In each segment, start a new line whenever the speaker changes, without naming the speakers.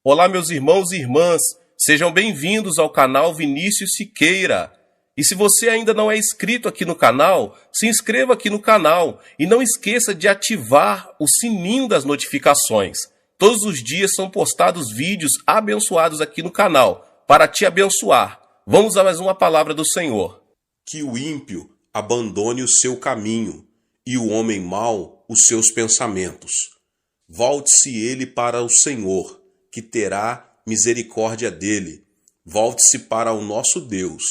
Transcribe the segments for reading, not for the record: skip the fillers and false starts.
Olá, meus irmãos e irmãs, sejam bem-vindos ao canal Vinícius Siqueira. E se você ainda não é inscrito aqui no canal, se inscreva aqui no canal e não esqueça de ativar o sininho das notificações. Todos os dias são postados vídeos abençoados aqui no canal, para te abençoar. Vamos a mais uma palavra do Senhor.
Que o ímpio abandone o seu caminho e o homem mau os seus pensamentos. Volte-se ele para o Senhor, que terá misericórdia dele. Volte-se para o nosso Deus,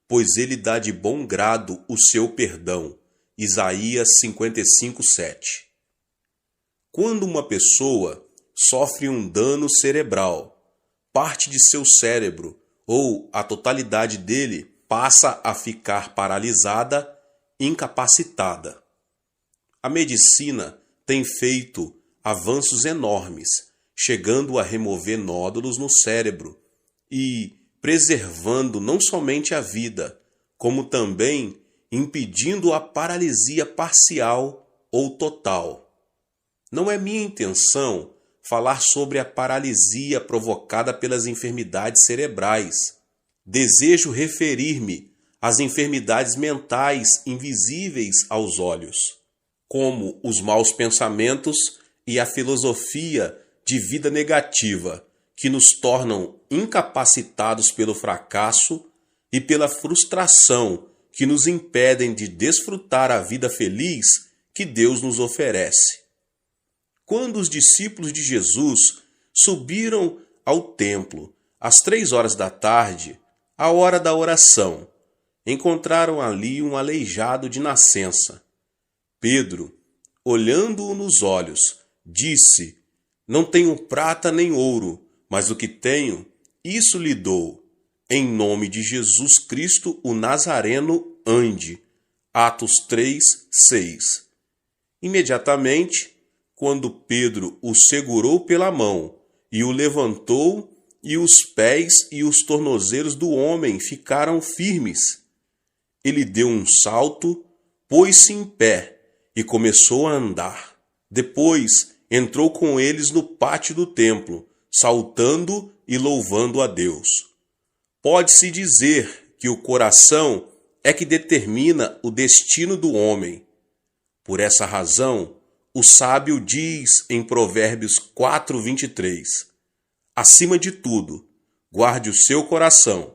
pois ele dá de bom grado o seu perdão. Isaías 55:7. Quando uma pessoa sofre um dano cerebral, parte de seu cérebro ou a totalidade dele passa a ficar paralisada, incapacitada. A medicina tem feito avanços enormes, chegando a remover nódulos no cérebro e preservando não somente a vida, como também impedindo a paralisia parcial ou total. Não é minha intenção falar sobre a paralisia provocada pelas enfermidades cerebrais. Desejo referir-me às enfermidades mentais invisíveis aos olhos, como os maus pensamentos e a filosofia de vida negativa, que nos tornam incapacitados pelo fracasso e pela frustração, que nos impedem de desfrutar a vida feliz que Deus nos oferece. Quando os discípulos de Jesus subiram ao templo às 3 horas da tarde, a hora da oração, encontraram ali um aleijado de nascença. Pedro, olhando-o nos olhos, disse: "Não tenho prata nem ouro, mas o que tenho, isso lhe dou. Em nome de Jesus Cristo, o Nazareno, ande." Atos 3:6. Imediatamente, quando Pedro o segurou pela mão e o levantou, e os pés e os tornozelos do homem ficaram firmes, ele deu um salto, pôs-se em pé e começou a andar. Depois entrou com eles no pátio do templo, saltando e louvando a Deus. Pode-se dizer que o coração é que determina o destino do homem. Por essa razão, o sábio diz em Provérbios 4:23, acima de tudo, guarde o seu coração,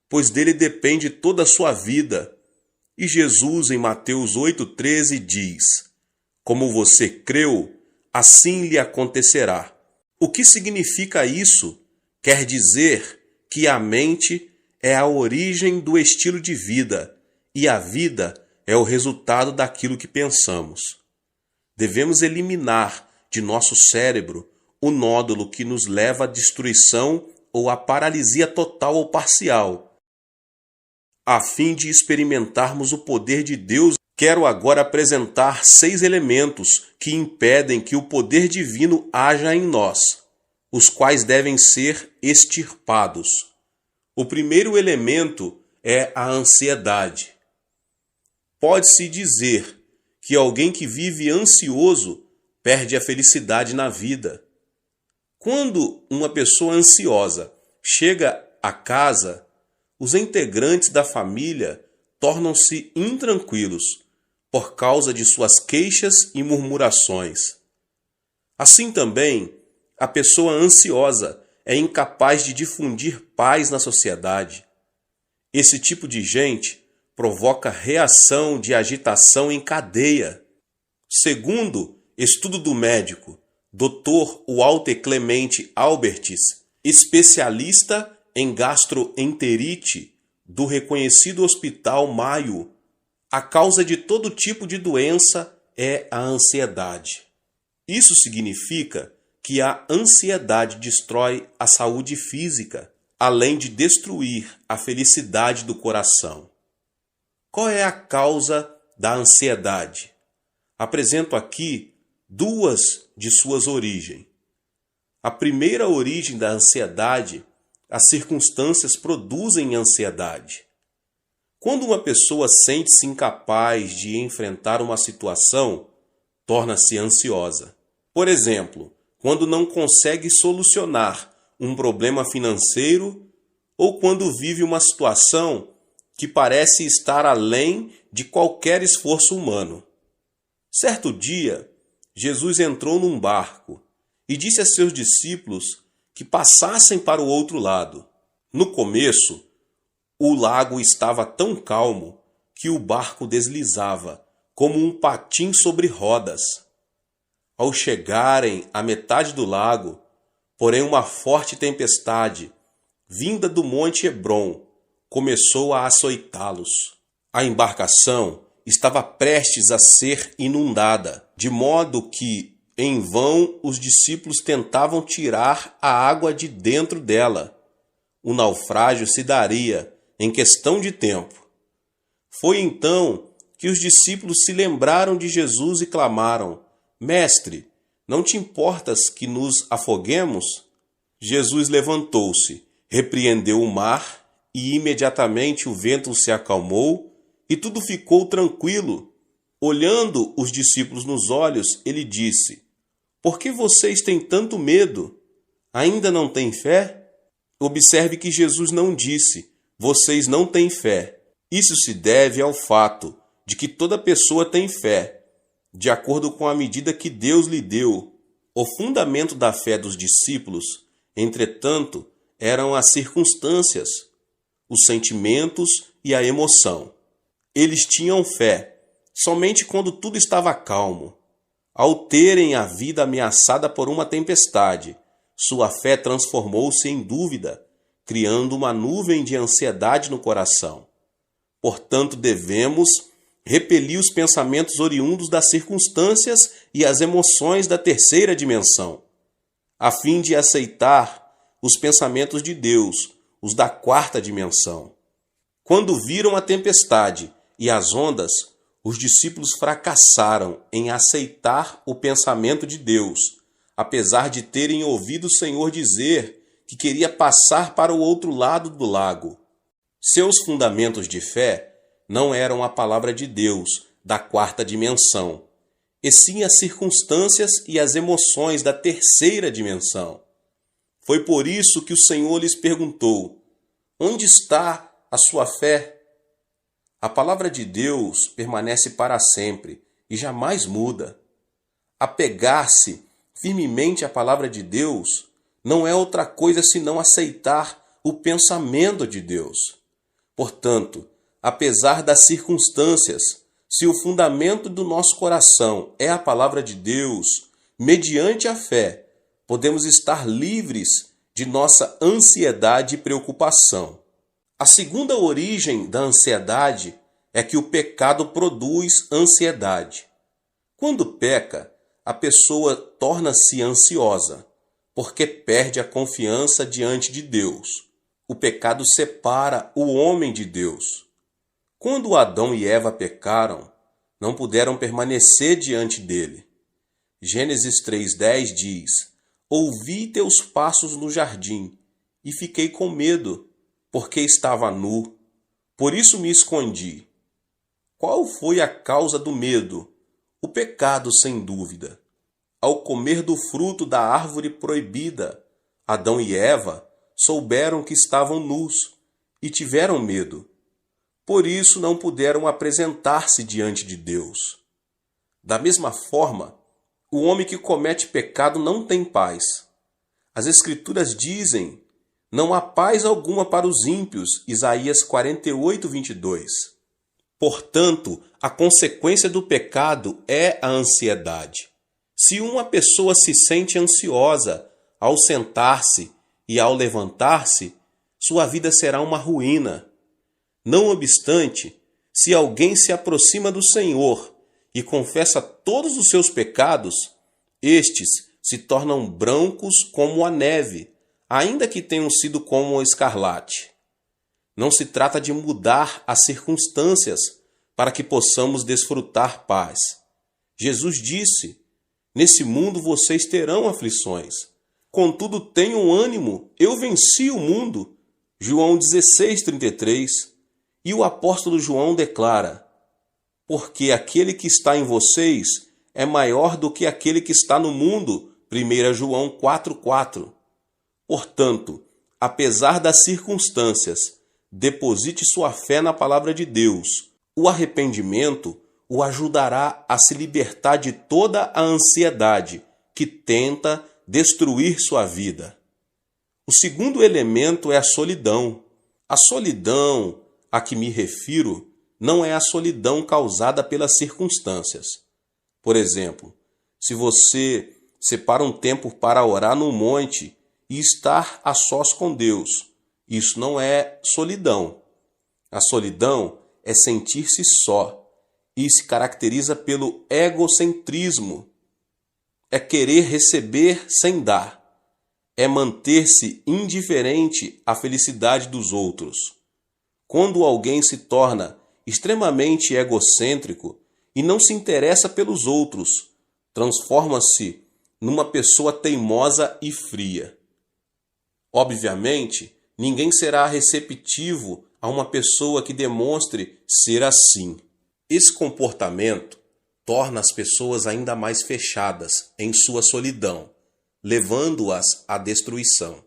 pois dele depende toda a sua vida. E Jesus, em Mateus 8:13, diz: como você creu, assim lhe acontecerá. O que significa isso? Quer dizer que a mente é a origem do estilo de vida e a vida é o resultado daquilo que pensamos. Devemos eliminar de nosso cérebro o nódulo que nos leva à destruição ou à paralisia total ou parcial. A fim de experimentarmos o poder de Deus, quero agora apresentar 6 elementos que impedem que o poder divino haja em nós, os quais devem ser extirpados. O primeiro elemento é a ansiedade. Pode-se dizer que alguém que vive ansioso perde a felicidade na vida. Quando uma pessoa ansiosa chega a casa, os integrantes da família tornam-se intranquilos por causa de suas queixas e murmurações. Assim também, a pessoa ansiosa é incapaz de difundir paz na sociedade. Esse tipo de gente provoca reação de agitação em cadeia. Segundo estudo do médico Dr. Walter Clemente Albertis, especialista em gastroenterite do reconhecido Hospital Mayo, a causa de todo tipo de doença é a ansiedade. Isso significa que a ansiedade destrói a saúde física, além de destruir a felicidade do coração. Qual é a causa da ansiedade? Apresento aqui 2 de suas origens. A primeira origem da ansiedade, as circunstâncias produzem ansiedade. Quando uma pessoa sente-se incapaz de enfrentar uma situação, torna-se ansiosa. Por exemplo, quando não consegue solucionar um problema financeiro ou quando vive uma situação que parece estar além de qualquer esforço humano. Certo dia, Jesus entrou num barco e disse a seus discípulos que passassem para o outro lado. No começo, o lago estava tão calmo que o barco deslizava como um patim sobre rodas. Ao chegarem à metade do lago, porém uma forte tempestade, vinda do monte Hebrom, começou a açoitá-los. A embarcação estava prestes a ser inundada, de modo que, em vão, os discípulos tentavam tirar a água de dentro dela. O naufrágio se daria em questão de tempo. Foi então que os discípulos se lembraram de Jesus e clamaram: Mestre, não te importas que nos afoguemos? Jesus levantou-se, repreendeu o mar e imediatamente o vento se acalmou e tudo ficou tranquilo. Olhando os discípulos nos olhos, ele disse: Por que vocês têm tanto medo? Ainda não têm fé? Observe que Jesus não disse: Vocês não têm fé. Isso se deve ao fato de que toda pessoa tem fé, de acordo com a medida que Deus lhe deu. O fundamento da fé dos discípulos, entretanto, eram as circunstâncias, os sentimentos e a emoção. Eles tinham fé somente quando tudo estava calmo. Ao terem a vida ameaçada por uma tempestade, sua fé transformou-se em dúvida, criando uma nuvem de ansiedade no coração. Portanto, devemos repelir os pensamentos oriundos das circunstâncias e as emoções da terceira dimensão, a fim de aceitar os pensamentos de Deus, os da quarta dimensão. Quando viram a tempestade e as ondas, os discípulos fracassaram em aceitar o pensamento de Deus, apesar de terem ouvido o Senhor dizer que queria passar para o outro lado do lago. Seus fundamentos de fé não eram a palavra de Deus da quarta dimensão, e sim as circunstâncias e as emoções da terceira dimensão. Foi por isso que o Senhor lhes perguntou: Onde está a sua fé? A palavra de Deus permanece para sempre e jamais muda. Apegar-se firmemente à palavra de Deus não é outra coisa senão aceitar o pensamento de Deus. Portanto, apesar das circunstâncias, se o fundamento do nosso coração é a palavra de Deus, mediante a fé, podemos estar livres de nossa ansiedade e preocupação. A segunda origem da ansiedade é que o pecado produz ansiedade. Quando peca, a pessoa torna-se ansiosa, porque perde a confiança diante de Deus. O pecado separa o homem de Deus. Quando Adão e Eva pecaram, não puderam permanecer diante dele. Gênesis 3:10 diz: Ouvi teus passos no jardim, e fiquei com medo, porque estava nu. Por isso me escondi. Qual foi a causa do medo? O pecado, sem dúvida. Ao comer do fruto da árvore proibida, Adão e Eva souberam que estavam nus e tiveram medo. Por isso não puderam apresentar-se diante de Deus. Da mesma forma, o homem que comete pecado não tem paz. As Escrituras dizem: não há paz alguma para os ímpios, Isaías 48:22. Portanto, a consequência do pecado é a ansiedade. Se uma pessoa se sente ansiosa ao sentar-se e ao levantar-se, sua vida será uma ruína. Não obstante, se alguém se aproxima do Senhor e confessa todos os seus pecados, estes se tornam brancos como a neve, ainda que tenham sido como o escarlate. Não se trata de mudar as circunstâncias para que possamos desfrutar paz. Jesus disse: Nesse mundo vocês terão aflições. Contudo, tenham ânimo, eu venci o mundo. João 16:33. E o apóstolo João declara: Porque aquele que está em vocês é maior do que aquele que está no mundo. 1 João 4:4. Portanto, apesar das circunstâncias, deposite sua fé na palavra de Deus. O arrependimento o ajudará a se libertar de toda a ansiedade que tenta destruir sua vida. O segundo elemento é a solidão. A solidão a que me refiro não é a solidão causada pelas circunstâncias. Por exemplo, se você separa um tempo para orar no monte e estar a sós com Deus, isso não é solidão. A solidão é sentir-se só e se caracteriza pelo egocentrismo. É querer receber sem dar. É manter-se indiferente à felicidade dos outros. Quando alguém se torna extremamente egocêntrico e não se interessa pelos outros, transforma-se numa pessoa teimosa e fria. Obviamente, ninguém será receptivo a uma pessoa que demonstre ser assim. Esse comportamento torna as pessoas ainda mais fechadas em sua solidão, levando-as à destruição.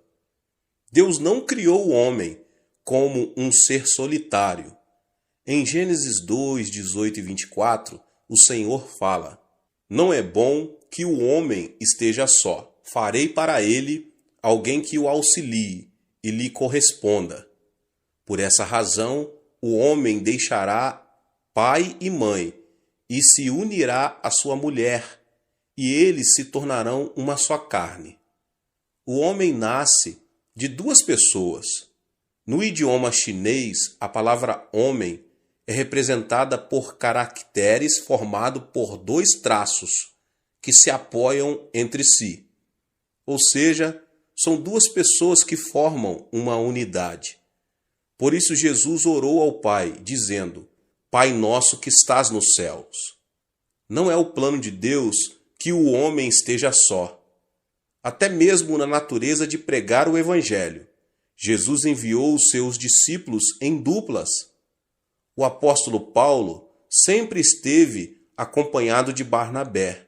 Deus não criou o homem como um ser solitário. Em Gênesis 2, 18 e 24, o Senhor fala: "Não é bom que o homem esteja só. Farei para ele alguém que o auxilie e lhe corresponda. Por essa razão, o homem deixará pai e mãe e se unirá à sua mulher, e eles se tornarão uma só carne." O homem nasce de duas pessoas. No idioma chinês, a palavra homem é representada por caracteres formados por dois traços que se apoiam entre si. Ou seja, são duas pessoas que formam uma unidade. Por isso Jesus orou ao Pai, dizendo: "Pai nosso que estás nos céus." Não é o plano de Deus que o homem esteja só. Até mesmo na natureza de pregar o Evangelho, Jesus enviou os seus discípulos em duplas. O apóstolo Paulo sempre esteve acompanhado de Barnabé.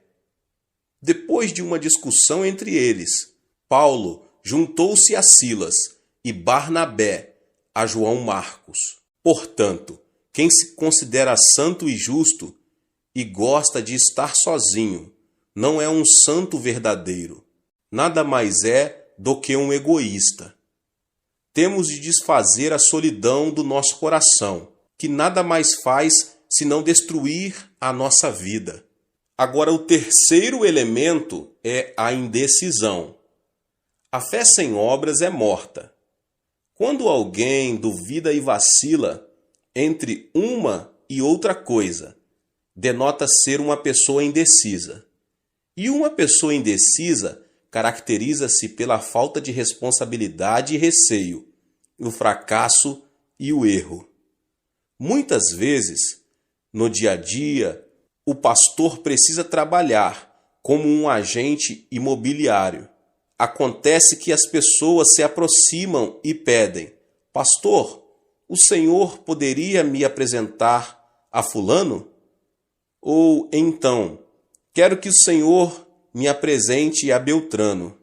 Depois de uma discussão entre eles, Paulo juntou-se a Silas e Barnabé a João Marcos. Portanto, quem se considera santo e justo e gosta de estar sozinho não é um santo verdadeiro. Nada mais é do que um egoísta. Temos de desfazer a solidão do nosso coração, que nada mais faz senão destruir a nossa vida. Agora, o terceiro elemento é a indecisão. A fé sem obras é morta. Quando alguém duvida e vacila entre uma e outra coisa, denota ser uma pessoa indecisa. E uma pessoa indecisa caracteriza-se pela falta de responsabilidade e receio, o fracasso e o erro. Muitas vezes, no dia a dia, o pastor precisa trabalhar como um agente imobiliário. Acontece que as pessoas se aproximam e pedem: "Pastor, o senhor poderia me apresentar a fulano?" Ou então: "Quero que o senhor me apresente a Beltrano."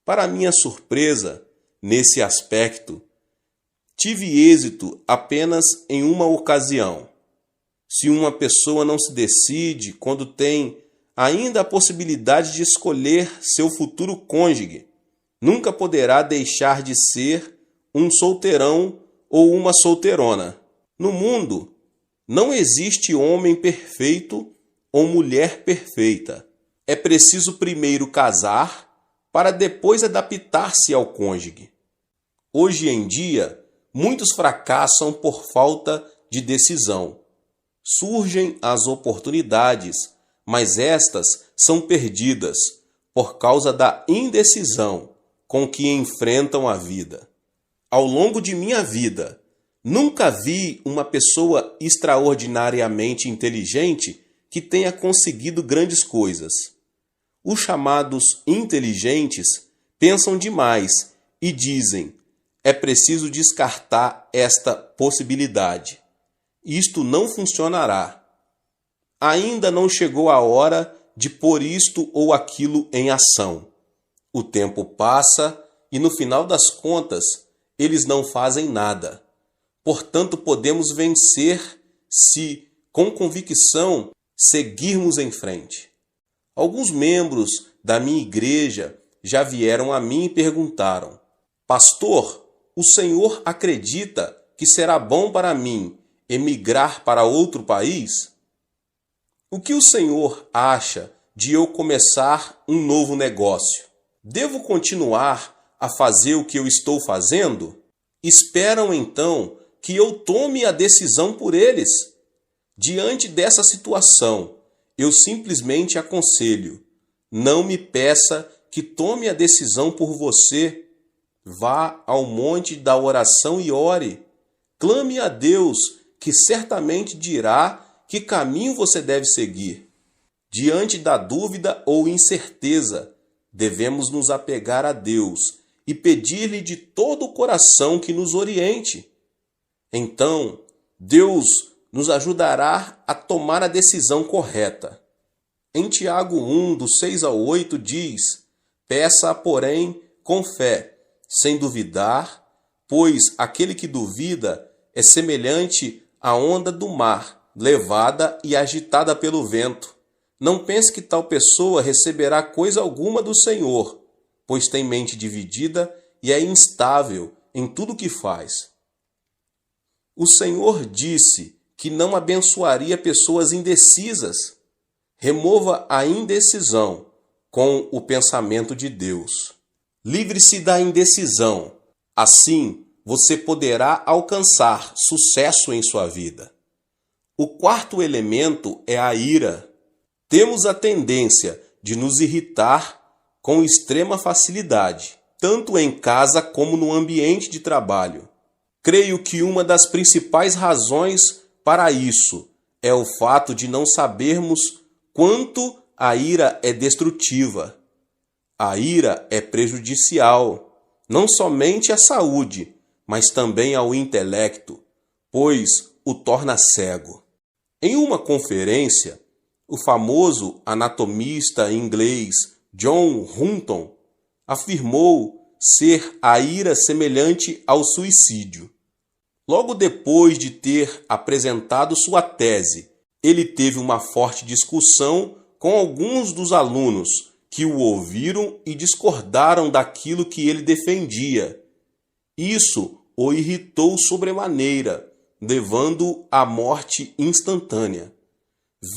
Para minha surpresa, nesse aspecto, tive êxito apenas em uma ocasião. Se uma pessoa não se decide quando tem ainda a possibilidade de escolher seu futuro cônjuge, nunca poderá deixar de ser um solteirão ou uma solteirona. No mundo, não existe homem perfeito ou mulher perfeita. É preciso primeiro casar para depois adaptar-se ao cônjuge. Hoje em dia, muitos fracassam por falta de decisão. Surgem as oportunidades, mas estas são perdidas por causa da indecisão com que enfrentam a vida. Ao longo de minha vida, nunca vi uma pessoa extraordinariamente inteligente que tenha conseguido grandes coisas. Os chamados inteligentes pensam demais e dizem: "É preciso descartar esta possibilidade. Isto não funcionará. Ainda não chegou a hora de pôr isto ou aquilo em ação." O tempo passa e no final das contas, eles não fazem nada. Portanto, podemos vencer se, com convicção, seguirmos em frente. Alguns membros da minha igreja já vieram a mim e perguntaram: Pastor, o senhor acredita que será bom para mim emigrar para outro país? O que o senhor acha de eu começar um novo negócio? Devo continuar a fazer o que eu estou fazendo? Esperam então que eu tome a decisão por eles. Diante dessa situação, eu simplesmente aconselho: não me peça que tome a decisão por você. Vá ao monte da oração e ore. Clame a Deus, que certamente dirá que caminho você deve seguir. Diante da dúvida ou incerteza, devemos nos apegar a Deus e pedir-lhe de todo o coração que nos oriente. Então, Deus nos ajudará a tomar a decisão correta. Em Tiago 1, do 6 ao 8, diz: Peça, porém, com fé, sem duvidar, pois aquele que duvida é semelhante à onda do mar, levada e agitada pelo vento. Não pense que tal pessoa receberá coisa alguma do Senhor, pois tem mente dividida e é instável em tudo que faz. O Senhor disse que não abençoaria pessoas indecisas. Remova a indecisão com o pensamento de Deus. Livre-se da indecisão. Assim, você poderá alcançar sucesso em sua vida. O quarto elemento é a ira. Temos a tendência de nos irritar com extrema facilidade, tanto em casa como no ambiente de trabalho. Creio que uma das principais razões para isso é o fato de não sabermos quanto a ira é destrutiva. A ira é prejudicial, não somente à saúde, mas também ao intelecto, pois o torna cego. Em uma conferência, o famoso anatomista inglês John Hutton afirmou ser a ira semelhante ao suicídio. Logo depois de ter apresentado sua tese, ele teve uma forte discussão com alguns dos alunos que o ouviram e discordaram daquilo que ele defendia. Isso o irritou sobremaneira, levando-o à morte instantânea,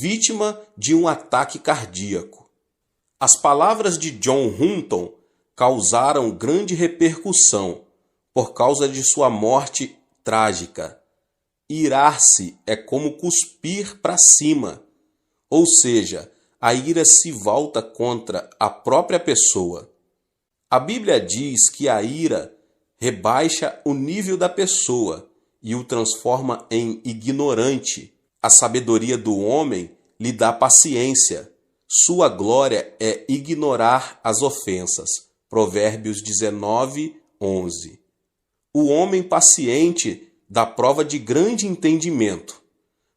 vítima de um ataque cardíaco. As palavras de John Hutton causaram grande repercussão por causa de sua morte trágica. Irar-se é como cuspir para cima, ou seja, a ira se volta contra a própria pessoa. A Bíblia diz que a ira rebaixa o nível da pessoa e o transforma em ignorante. A sabedoria do homem lhe dá paciência. Sua glória é ignorar as ofensas. Provérbios 19, 11. O homem paciente dá prova de grande entendimento,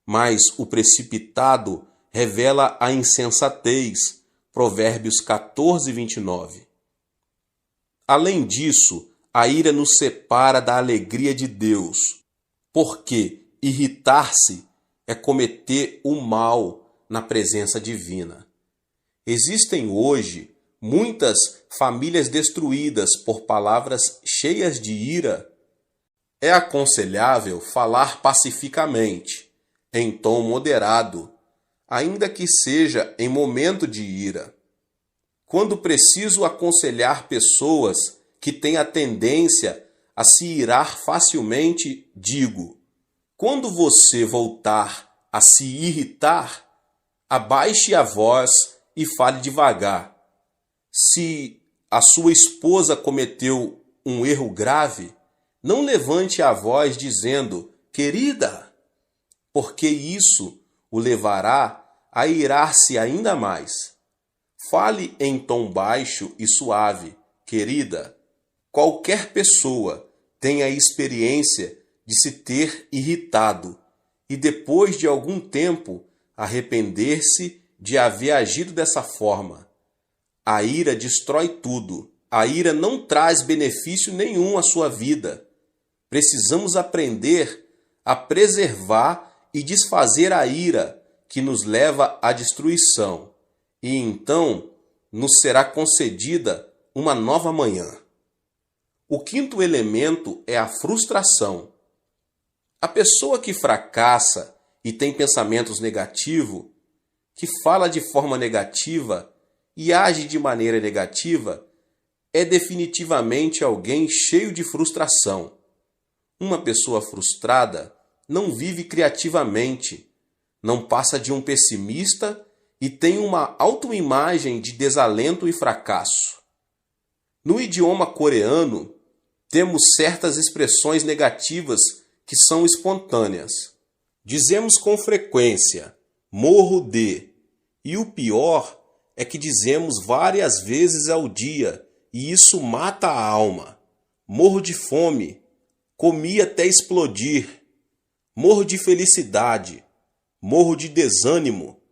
mas o precipitado revela a insensatez. Provérbios 14, 29. Além disso, a ira nos separa da alegria de Deus, porque irritar-se é cometer o mal na presença divina. Existem hoje muitas famílias destruídas por palavras cheias de ira. É aconselhável falar pacificamente, em tom moderado, ainda que seja em momento de ira. Quando preciso aconselhar pessoas que têm a tendência a se irar facilmente, digo: quando você voltar a se irritar, abaixe a voz e fale devagar. Se a sua esposa cometeu um erro grave, não levante a voz dizendo: querida, porque isso o levará a irar-se ainda mais. Fale em tom baixo e suave: querida. Qualquer pessoa tem a experiência de se ter irritado e depois de algum tempo arrepender-se de haver agido dessa forma. A ira destrói tudo, A ira não traz benefício nenhum à sua vida. Precisamos aprender a preservar e desfazer a ira que nos leva à destruição, e então nos será concedida uma nova manhã. O quinto elemento é a frustração. A pessoa que fracassa e tem pensamentos negativos, que fala de forma negativa e age de maneira negativa, é definitivamente alguém cheio de frustração. Uma pessoa frustrada não vive criativamente, não passa de um pessimista e tem uma autoimagem de desalento e fracasso. No idioma coreano, temos certas expressões negativas que são espontâneas. Dizemos com frequência, morro de, e o pior é que dizemos várias vezes ao dia, e isso mata a alma. Morro de fome, comi até explodir. Morro de felicidade, morro de desânimo,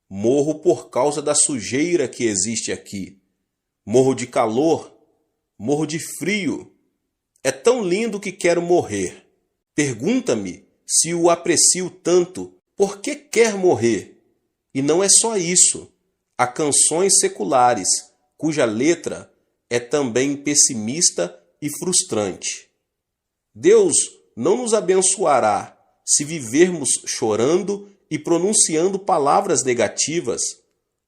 morro por causa da sujeira que existe aqui. Morro de calor, morro de frio. É tão lindo que quero morrer. Pergunta-me se o aprecio tanto, por que quer morrer? E não é só isso. Há canções seculares, cuja letra é também pessimista e frustrante. Deus não nos abençoará se vivermos chorando e pronunciando palavras negativas.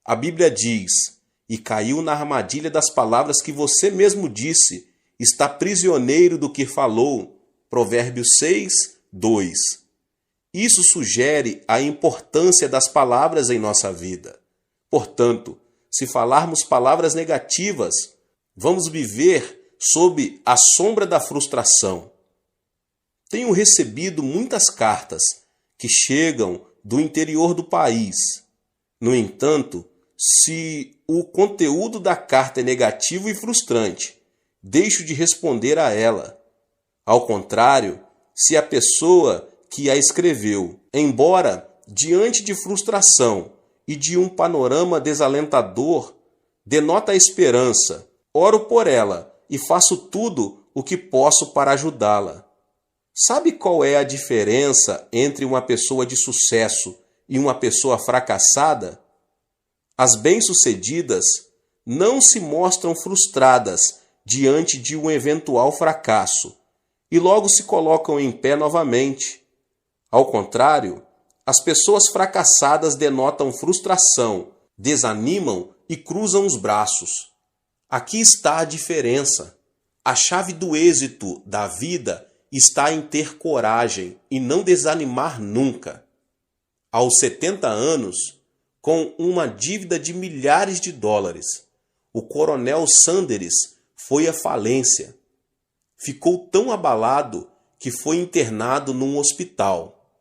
A Bíblia diz, e caiu na armadilha das palavras que você mesmo disse, está prisioneiro do que falou. Provérbios 6, 2. Isso sugere a importância das palavras em nossa vida. Portanto, se falarmos palavras negativas, vamos viver sob a sombra da frustração. Tenho recebido muitas cartas que chegam do interior do país. No entanto, se o conteúdo da carta é negativo e frustrante, deixo de responder a ela. Ao contrário, se a pessoa que a escreveu, embora diante de frustração e de um panorama desalentador, denota a esperança, oro por ela e faço tudo o que posso para ajudá-la. Sabe qual é a diferença entre uma pessoa de sucesso e uma pessoa fracassada? As bem-sucedidas não se mostram frustradas diante de um eventual fracasso e logo se colocam em pé novamente. Ao contrário, as pessoas fracassadas denotam frustração, desanimam e cruzam os braços. Aqui está a diferença. A chave do êxito da vida está em ter coragem e não desanimar nunca. Aos 70 anos, com uma dívida de milhares de dólares, o coronel Sanders foi à falência. Ficou tão abalado que foi internado num hospital.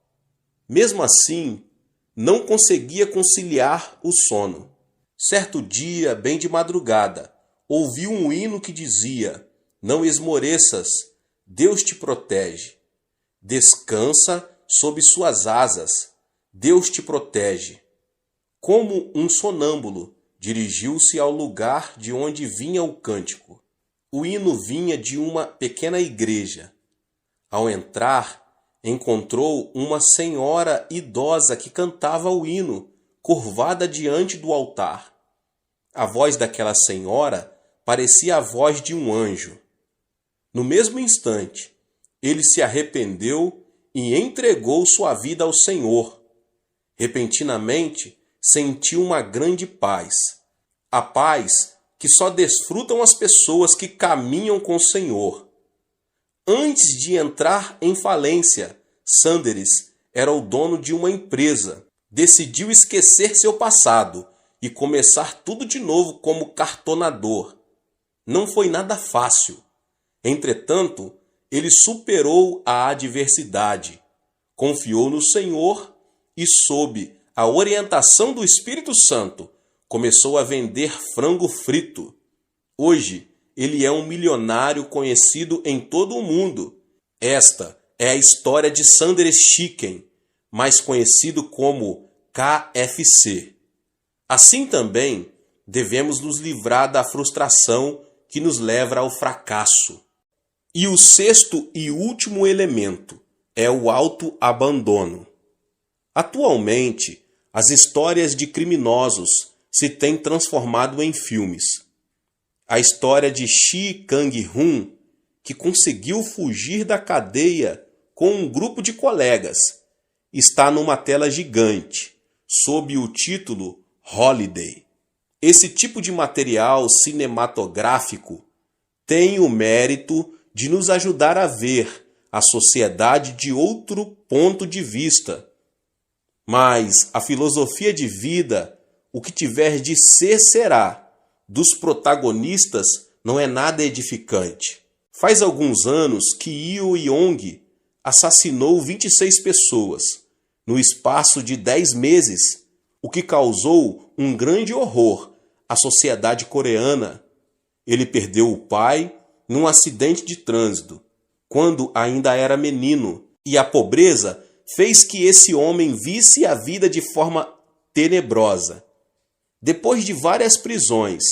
Mesmo assim, não conseguia conciliar o sono. Certo dia, bem de madrugada, ouviu um hino que dizia: "Não esmoreças, Deus te protege. Descansa sob suas asas, Deus te protege." Como um sonâmbulo, dirigiu-se ao lugar de onde vinha o cântico. O hino vinha de uma pequena igreja. Ao entrar, encontrou uma senhora idosa que cantava o hino, curvada diante do altar. A voz daquela senhora parecia a voz de um anjo. No mesmo instante, ele se arrependeu e entregou sua vida ao Senhor. Repentinamente, sentiu uma grande paz. A paz que só desfrutam as pessoas que caminham com o Senhor. Antes de entrar em falência, Sanders era o dono de uma empresa. Decidiu esquecer seu passado e começar tudo de novo como cartonador. Não foi nada fácil. Entretanto, ele superou a adversidade, confiou no Senhor e, sob a orientação do Espírito Santo, começou a vender frango frito. Hoje, ele é um milionário conhecido em todo o mundo. Esta é a história de Sanders Chicken, mais conhecido como KFC. Assim também, devemos nos livrar da frustração que nos leva ao fracasso. E o sexto e último elemento é o autoabandono. Atualmente, as histórias de criminosos se têm transformado em filmes. A história de Shi Kang-hun, que conseguiu fugir da cadeia com um grupo de colegas, está numa tela gigante, sob o título Holiday. Esse tipo de material cinematográfico tem o mérito de nos ajudar a ver a sociedade de outro ponto de vista. Mas a filosofia de vida, o que tiver de ser será, dos protagonistas não é nada edificante. Faz alguns anos que Yu Yong assassinou 26 pessoas no espaço de 10 meses, o que causou um grande horror à sociedade coreana. Ele perdeu o pai num acidente de trânsito, quando ainda era menino, e a pobreza fez que esse homem visse a vida de forma tenebrosa. Depois de várias prisões,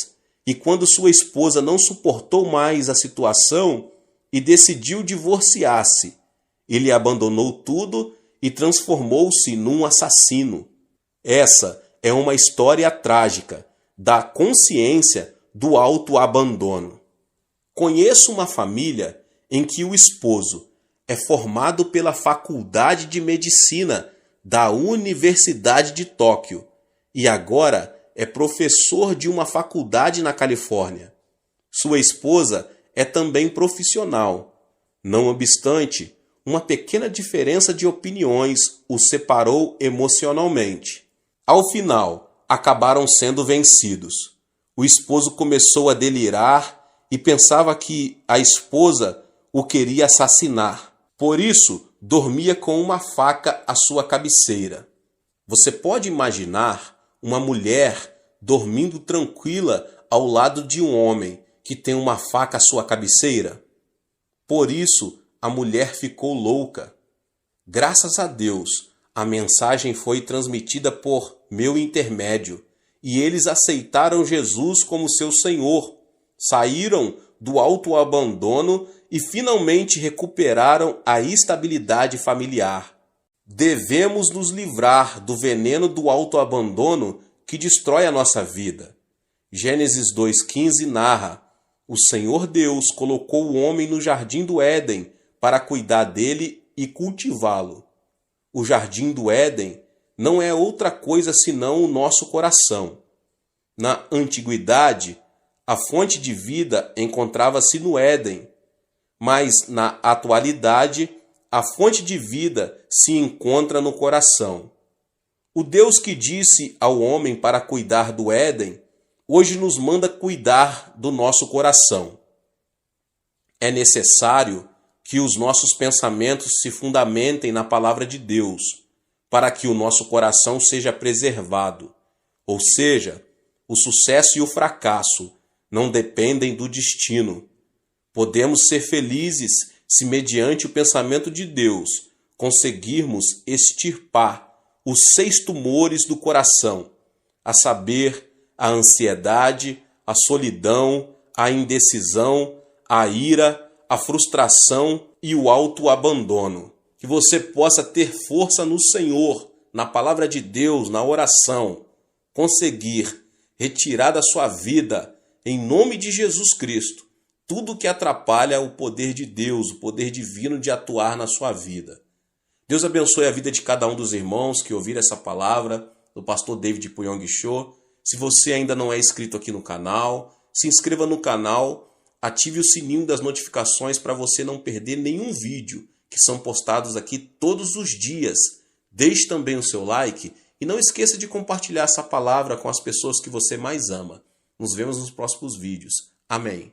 e quando sua esposa não suportou mais a situação e decidiu divorciar-se, ele abandonou tudo e transformou-se num assassino. Essa é uma história trágica da consciência do autoabandono. Conheço uma família em que o esposo é formado pela Faculdade de Medicina da Universidade de Tóquio e agora é professor de uma faculdade na Califórnia. Sua esposa é também profissional. Não obstante, uma pequena diferença de opiniões os separou emocionalmente. Ao final, acabaram sendo vencidos. O esposo começou a delirar e pensava que a esposa o queria assassinar. Por isso, dormia com uma faca à sua cabeceira. Você pode imaginar uma mulher dormindo tranquila ao lado de um homem que tem uma faca à sua cabeceira? Por isso, a mulher ficou louca. Graças a Deus, a mensagem foi transmitida por meu intermédio e eles aceitaram Jesus como seu Senhor, saíram do autoabandono e finalmente recuperaram a estabilidade familiar. Devemos nos livrar do veneno do autoabandono que destrói a nossa vida. Gênesis 2,15 narra: o Senhor Deus colocou o homem no jardim do Éden para cuidar dele e cultivá-lo. O jardim do Éden não é outra coisa senão o nosso coração. Na antiguidade, a fonte de vida encontrava-se no Éden, mas na atualidade, a fonte de vida se encontra no coração. O Deus que disse ao homem para cuidar do Éden, hoje nos manda cuidar do nosso coração. É necessário que os nossos pensamentos se fundamentem na palavra de Deus, para que o nosso coração seja preservado. Ou seja, o sucesso e o fracasso não dependem do destino. Podemos ser felizes se, mediante o pensamento de Deus, conseguirmos extirpar os 6 tumores do coração, a saber, a ansiedade, a solidão, a indecisão, a ira, a frustração e o autoabandono. Que você possa ter força no Senhor, na palavra de Deus, na oração, conseguir retirar da sua vida, em nome de Jesus Cristo, tudo que atrapalha o poder de Deus, o poder divino de atuar na sua vida. Deus abençoe a vida de cada um dos irmãos que ouviram essa palavra do pastor David Puyong Cho. Se você ainda não é inscrito aqui no canal, se inscreva no canal, ative o sininho das notificações para você não perder nenhum vídeo que são postados aqui todos os dias. Deixe também o seu like e não esqueça de compartilhar essa palavra com as pessoas que você mais ama. Nos vemos nos próximos vídeos. Amém.